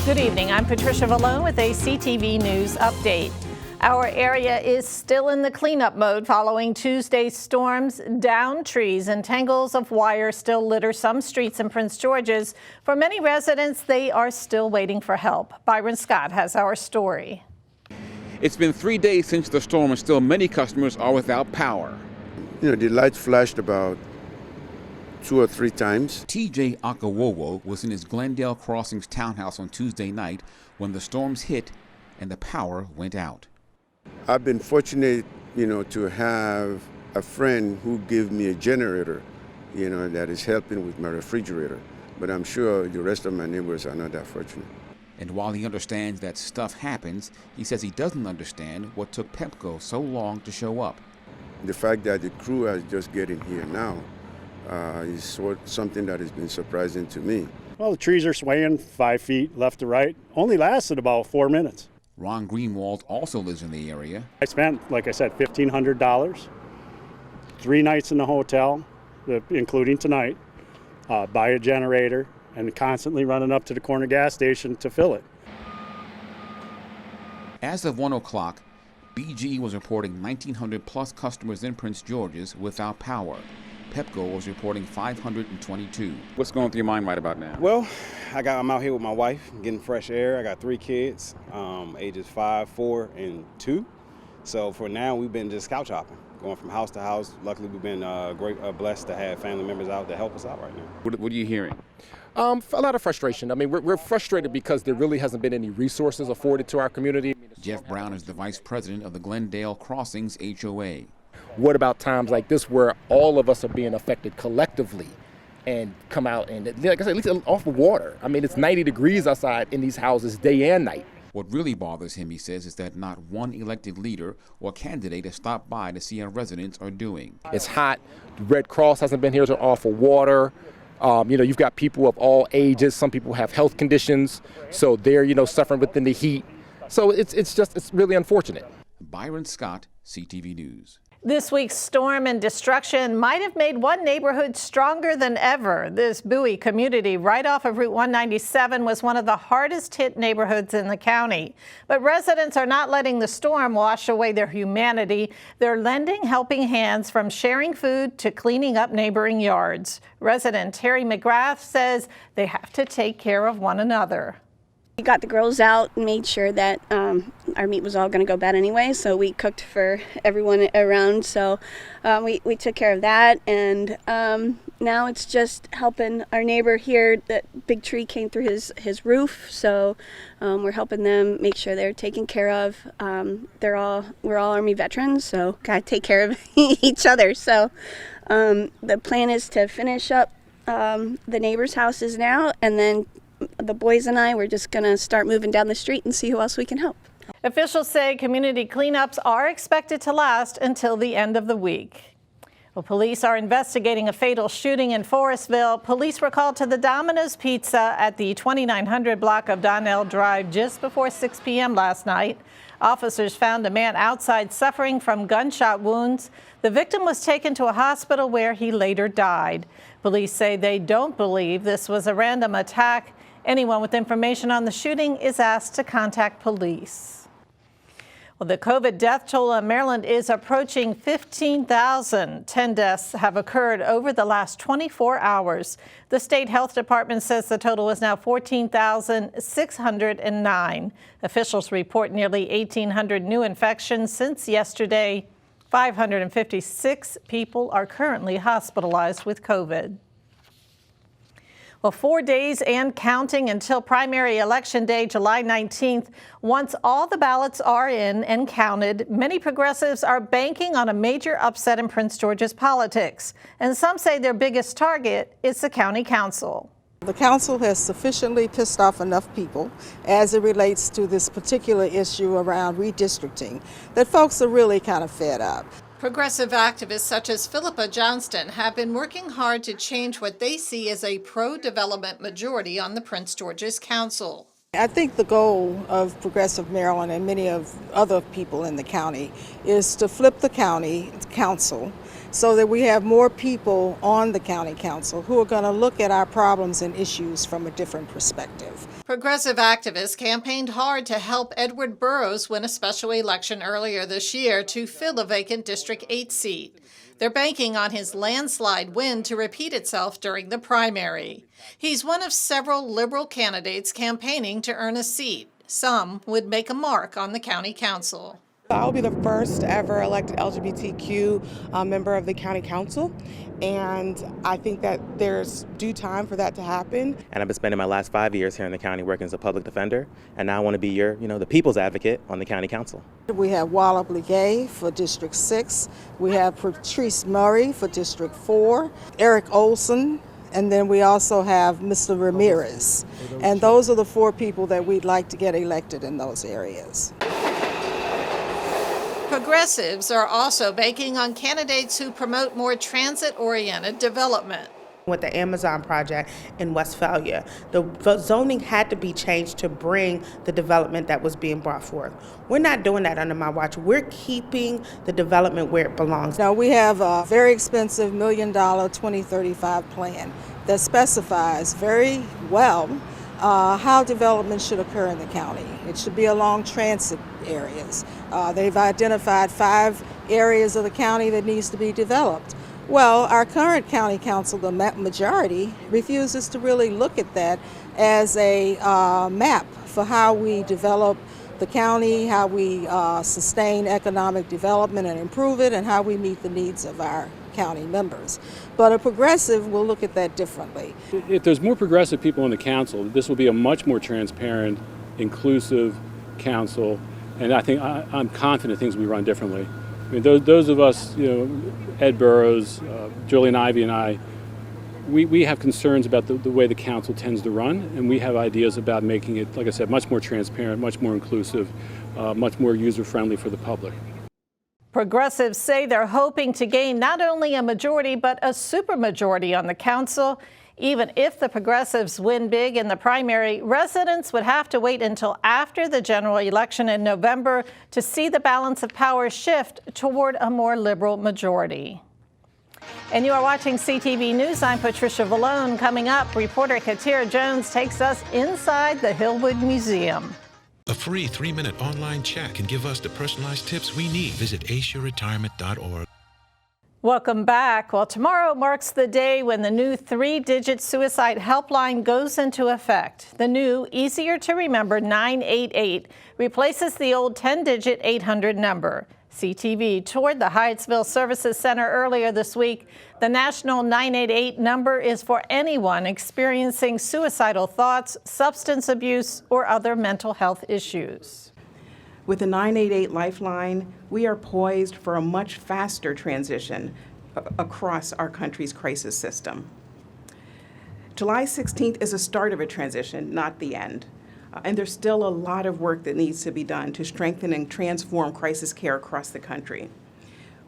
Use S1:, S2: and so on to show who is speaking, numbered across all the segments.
S1: Good evening. I'm Patricia Vallone with a CTV News update. Our area is still in the cleanup mode following Tuesday's storms. Downed trees and tangles of wire still litter some streets in Prince George's. For many residents, they are still waiting for help. Byron Scott has our story.
S2: It's been 3 days since the storm and still many customers are without power.
S3: The lights flashed about 2 or 3 times.
S2: TJ Akawowo was in his Glendale Crossings townhouse on Tuesday night when the storms hit and the power went out.
S3: I've been fortunate, to have a friend who gave me a generator, that is helping with my refrigerator. But I'm sure the rest of my neighbors are not that fortunate.
S2: And while he understands that stuff happens, he says he doesn't understand what took Pepco so long to show up.
S3: The fact that the crew is just getting here now is something that has been surprising to me.
S4: Well, the trees are swaying 5 feet left to right. Only lasted about 4 minutes.
S2: Ron Greenwald also lives in the area.
S4: I spent, like I said, $1,500, 3 nights in the hotel, including tonight, buy a generator, and constantly running up to the corner gas station to fill it.
S2: As of 1 o'clock, BG was reporting 1,900 plus customers in Prince George's without power. Pepco was reporting 522. What's going through your mind right about now?
S5: Well, I'm out here with my wife, getting fresh air. I got 3 kids, ages 5, 4, and 2. So for now, we've been just couch hopping, going from house to house. Luckily, we've been blessed to have family members out to help us out right now.
S2: What are you hearing?
S6: A lot of frustration. I mean, we're frustrated because there really hasn't been any resources afforded to our community.
S2: Jeff Brown is the vice president of the Glendale Crossings HOA.
S6: What about times like this where all of us are being affected collectively and come out and, like I said, at least off of water? I mean, it's 90 degrees outside in these houses day and night.
S2: What really bothers him, he says, is that not one elected leader or candidate has stopped by to see how residents are doing.
S6: It's hot. The Red Cross hasn't been here to offer water. You've got people of all ages. Some people have health conditions, so they're, suffering within the heat. So it's really unfortunate.
S2: Byron Scott, CTV News.
S1: This week's storm and destruction might have made one neighborhood stronger than ever. This Bowie community right off of Route 197 was one of the hardest hit neighborhoods in the county. But residents are not letting the storm wash away their humanity. They're lending helping hands, from sharing food to cleaning up neighboring yards. Resident Terry McGrath says they have to take care of one another.
S7: We got the girls out and made sure that our meat was all going to go bad anyway, so we cooked for everyone around. So we took care of that, and now it's just helping our neighbor here. That big tree came through his roof, so we're helping them make sure they're taken care of. We're all Army veterans, so gotta take care of each other. So the plan is to finish up the neighbors' houses now, and then the boys and I, we're just going to start moving down the street and see who else we can help.
S1: Officials say community cleanups are expected to last until the end of the week. Well, police are investigating a fatal shooting in Forestville. Police were called to the Domino's Pizza at the 2900 block of Donnell Drive just before 6 p.m. last night. Officers found a man outside suffering from gunshot wounds. The victim was taken to a hospital where he later died. Police say they don't believe this was a random attack. Anyone with information on the shooting is asked to contact police. Well, the COVID death toll in Maryland is approaching 15,000. 10 deaths have occurred over the last 24 hours. The state health department says the total is now 14,609. Officials report nearly 1,800 new infections since yesterday. 556 people are currently hospitalized with COVID. Well, 4 days and counting until primary election day, July 19th. Once all the ballots are in and counted, many progressives are banking on a major upset in Prince George's politics. And some say their biggest target is the county council.
S8: The council has sufficiently pissed off enough people as it relates to this particular issue around redistricting that folks are really kind of fed up.
S1: Progressive activists such as Philippa Johnston have been working hard to change what they see as a pro-development majority on the Prince George's Council.
S8: I think the goal of Progressive Maryland and many of other people in the county is to flip the county council so that we have more people on the county council who are going to look at our problems and issues from a different perspective.
S1: Progressive activists campaigned hard to help Edward Burrows win a special election earlier this year to fill a vacant District 8 seat. They're banking on his landslide win to repeat itself during the primary. He's one of several liberal candidates campaigning to earn a seat. Some would make a mark on the county council.
S9: I'll be the first ever elected LGBTQ member of the county council, and I think that there's due time for that to happen.
S10: And I've been spending my last 5 years here in the county working as a public defender, and now I want to be the people's advocate on the county council.
S8: We have Walla Bligay for District 6. We have Patrice Murray for District 4, Eric Olson, and then we also have Mr. Ramirez. And those are the 4 people that we'd like to get elected in those areas.
S1: Progressives are also banking on candidates who promote more transit-oriented development.
S9: With the Amazon project in Westphalia, the zoning had to be changed to bring the development that was being brought forth. We're not doing that under my watch. We're keeping the development where it belongs.
S8: Now, we have a very expensive $1 million 2035 plan that specifies very well how development should occur in the county. It should be along transit areas. They've identified 5 areas of the county that needs to be developed. Well, our current county council, the majority, refuses to really look at that as a map for how we develop the county, how we sustain economic development and improve it, and how we meet the needs of our county members. But a progressive will look at that differently.
S11: If there's more progressive people on the council, this will be a much more transparent, inclusive council, and I think I'm confident things will be run differently. I mean, those of us, Ed Burrows, Julian Ivey and I, we have concerns about the way the council tends to run, and we have ideas about making it, like I said, much more transparent, much more inclusive, much more user-friendly for the public.
S1: Progressives say they're hoping to gain not only a majority, but a supermajority on the council. Even if the progressives win big in the primary, residents would have to wait until after the general election in November to see the balance of power shift toward a more liberal majority. And you are watching CTV News. I'm Patricia Vallone. Coming up, reporter Katira Jones takes us inside the Hillwood Museum.
S12: A free 3-minute online chat can give us the personalized tips we need. Visit aceyourretirement.org.
S1: Welcome back. Well, tomorrow marks the day when the new 3-digit suicide helpline goes into effect. The new, easier to remember 988 replaces the old 10-digit 800 number. CTV toured the Hyattsville Services Center earlier this week. The national 988 number is for anyone experiencing suicidal thoughts, substance abuse, or other mental health issues.
S13: With the 988 Lifeline, we are poised for a much faster transition across our country's crisis system. July 16th is the start of a transition, not the end. And there's still a lot of work that needs to be done to strengthen and transform crisis care across the country.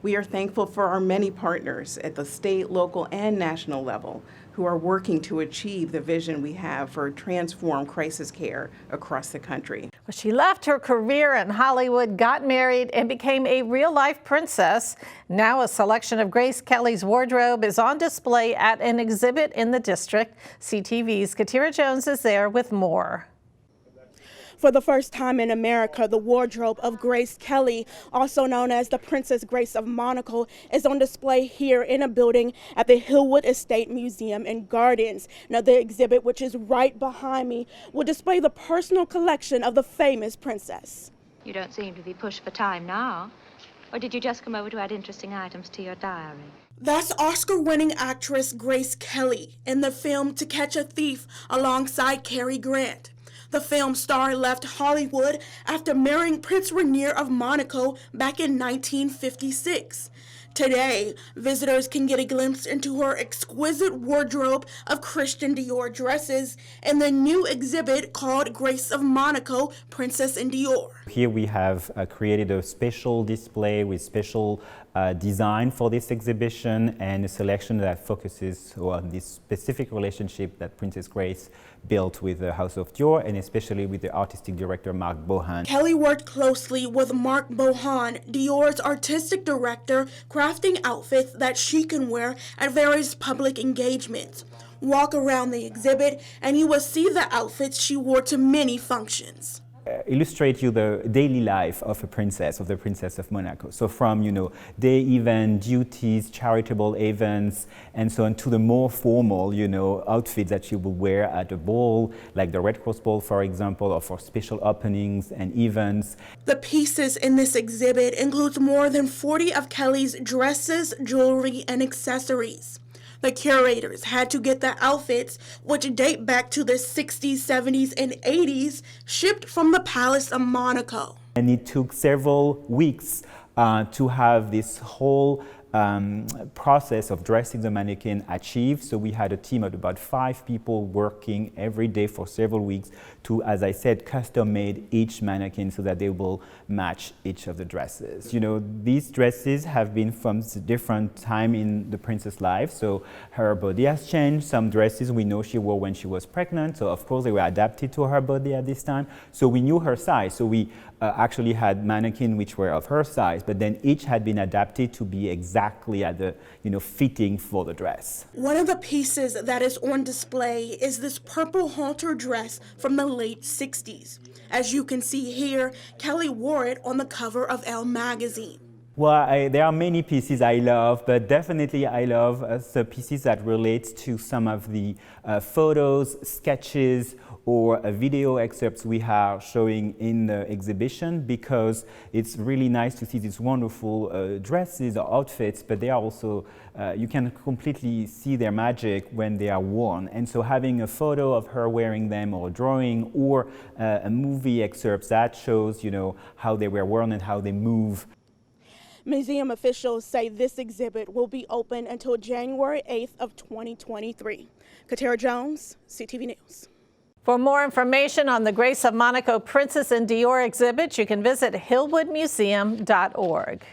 S13: We are thankful for our many partners at the state, local, and national level who are working to achieve the vision we have for transformed crisis care across the country.
S1: Well, she left her career in Hollywood, got married, and became a real-life princess. Now a selection of Grace Kelly's wardrobe is on display at an exhibit in the district. CTV's Katira Jones is there with more.
S14: For the first time in America, the wardrobe of Grace Kelly, also known as the Princess Grace of Monaco, is on display here in a building at the Hillwood Estate Museum and Gardens. Now, the exhibit, which is right behind me, will display the personal collection of the famous princess.
S15: You don't seem to be pushed for time now. Or did you just come over to add interesting items to your diary?
S14: That's Oscar-winning actress Grace Kelly in the film To Catch a Thief alongside Cary Grant. The film star left Hollywood after marrying Prince Rainier of Monaco back in 1956. Today, visitors can get a glimpse into her exquisite wardrobe of Christian Dior dresses in the new exhibit called Grace of Monaco, Princess in Dior.
S16: Here we have created a special display with special design for this exhibition and a selection that focuses on this specific relationship that Princess Grace built with the House of Dior and especially with the artistic director Marc Bohan.
S14: Kelly worked closely with Marc Bohan, Dior's artistic director, crafting outfits that she can wear at various public engagements. Walk around the exhibit and you will see the outfits she wore to many functions.
S16: Illustrate you the daily life of a princess, of the Princess of Monaco. So from, day event, duties, charitable events, and so on, to the more formal, outfits that she will wear at a ball, like the Red Cross Ball, for example, or for special openings and events.
S14: The pieces in this exhibit includes more than 40 of Kelly's dresses, jewelry, and accessories. The curators had to get the outfits, which date back to the 60s, 70s, and 80s, shipped from the Palace of Monaco.
S16: And it took several weeks to have this whole process of dressing the mannequin achieved. So we had a team of about 5 people working every day for several weeks to, as I said, custom made each mannequin so that they will match each of the dresses. These dresses have been from different time in the princess' life. So her body has changed. Some dresses we know she wore when she was pregnant. So of course they were adapted to her body at this time. So we knew her size. So we actually had mannequins which were of her size, but then each had been adapted to be exactly at the fitting for the dress.
S14: One of the pieces that is on display is this purple halter dress from the late 60s. As you can see here, Kelly wore it on the cover of Elle magazine.
S16: Well, there are many pieces I love, but definitely I love the pieces that relate to some of the photos, sketches, or video excerpts we are showing in the exhibition, because it's really nice to see these wonderful dresses or outfits, but they are also, you can completely see their magic when they are worn. And so having a photo of her wearing them, or a drawing, or a movie excerpt that shows, how they were worn and how they move.
S14: Museum officials say this exhibit will be open until January 8th of 2023. Katara Jones, CTV News.
S1: For more information on the Grace of Monaco Princess and Dior exhibit, you can visit hillwoodmuseum.org.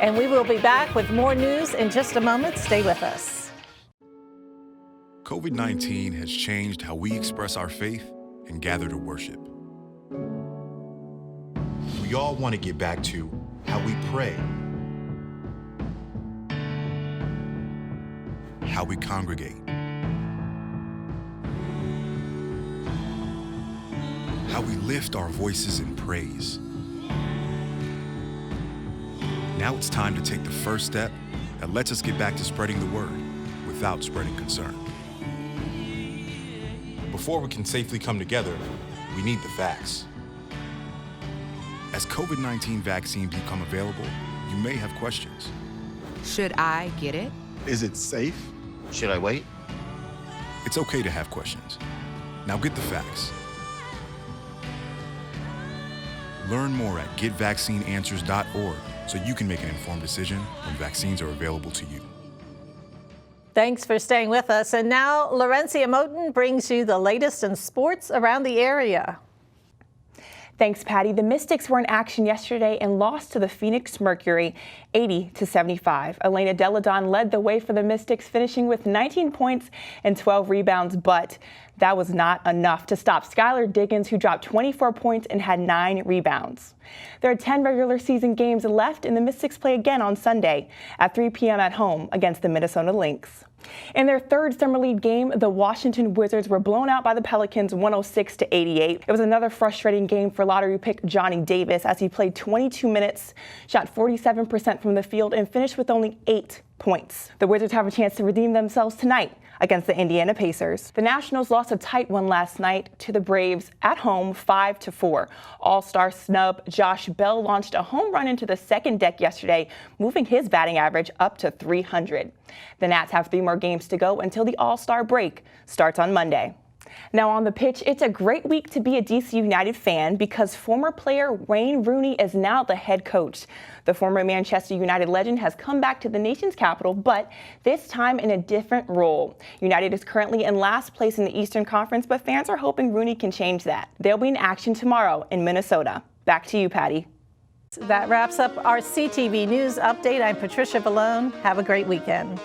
S1: And we will be back with more news in just a moment. Stay with us.
S17: COVID-19 has changed how we express our faith and gather to worship. We all want to get back to how we pray, how we congregate, how we lift our voices in praise. Now it's time to take the first step that lets us get back to spreading the word without spreading concern. Before we can safely come together, we need the facts. As COVID-19 vaccines become available, you may have questions.
S18: Should I get it?
S17: Is it safe?
S19: Should I wait?
S17: It's okay to have questions. Now get the facts. Learn more at getvaccineanswers.org so you can make an informed decision when vaccines are available to you.
S1: Thanks for staying with us. And now, Laurencia Moten brings you the latest in sports around the area.
S20: Thanks, Patty. The Mystics were in action yesterday and lost to the Phoenix Mercury 80-75. Elena Deladon led the way for the Mystics, finishing with 19 points and 12 rebounds, but that was not enough to stop Skylar Diggins, who dropped 24 points and had 9 rebounds. There are 10 regular season games left, and the Mystics play again on Sunday at 3 p.m. at home against the Minnesota Lynx. In their third Summer League game, the Washington Wizards were blown out by the Pelicans 106-88. It was another frustrating game for lottery pick Johnny Davis, as he played 22 minutes, shot 47% from the field, and finished with only 8 points. The Wizards have a chance to redeem themselves tonight against the Indiana Pacers. The Nationals lost a tight one last night to the Braves at home 5-4. All-star snub Josh Bell launched a home run into the second deck yesterday, moving his batting average up to 300. The Nats have 3 more games to go until the All-Star break starts on Monday. Now on the pitch, it's a great week to be a DC United fan because former player Wayne Rooney is now the head coach. The former Manchester United legend has come back to the nation's capital, but this time in a different role. United is currently in last place in the Eastern Conference, but fans are hoping Rooney can change that. They'll be in action tomorrow in Minnesota. Back to you, Patty.
S1: That wraps up our CTV News Update. I'm Patricia Vallone. Have a great weekend.